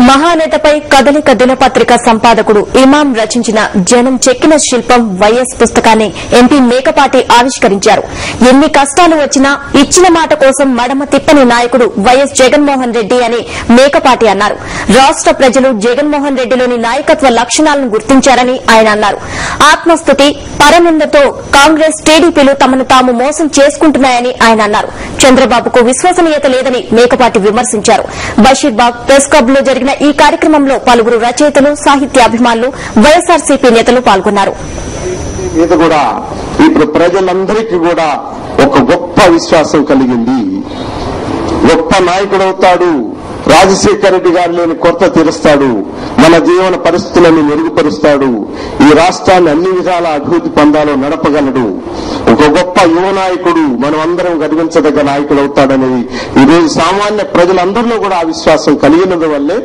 మహానేతపై కదలిక దినపత్రిక సంపాదకుడు ఇమాం రచించిన జనం చెక్కిన శిల్పం వైఎస్ పుస్తకాన్ని ఎంపీ మేకపాటి ఆవిష్కరించారు. ఎన్ని కష్టాలు వచ్చినా ఇచ్చిన మాట కోసం మడమ తిప్పని నాయకుడు వైఎస్ జగన్మోహన్ రెడ్డి అని మేకపాటి అన్నారు. రాష్ట ప్రజలు జగన్మోహన్ రెడ్డిలోని నాయకత్వ లక్షణాలను గుర్తించారని ఆయన అన్నారు. ఆత్మస్తుతి, పరనిందతో కాంగ్రెస్, టీడీపీలు తమను తాము మోసం చేసుకుంటున్నాయని ఆయన అన్నారు. చంద్రబాబుకు విశ్వసనీయత లేదని మేకపాటి విమర్శించారు. బషీర్బాగ్ ప్రెస్ క్లబ్ లో జరిగిన ఈ కార్యక్రమంలో పలువురు రచయితలు, సాహిత్యాభిమానులు, వైఎస్ఆర్సీపీ నేతలు పాల్గొన్నారు. ఇప్పుడు ప్రజలందరికీ కూడా ఒక గొప్ప విశ్వాసం కలిగింది. గొప్ప నాయకుడవుతాడు, రాజశేఖర రెడ్డి గారు లేని కొరత తీరుస్తాడు, మన జీవన పరిస్థితులను మెరుగుపరుస్తాడు, ఈ రాష్ట్రాన్ని అన్ని విధాల అభివృద్ధి పొందాలో నడపగలడు, ఒక గొప్ప యువ నాయకుడు, మనం అందరం గర్వించదగ్గ నాయకుడు అవుతాడనేది ఈరోజు సామాన్య ప్రజలందరిలో కూడా ఆ విశ్వాసం కలిగినందు వల్లే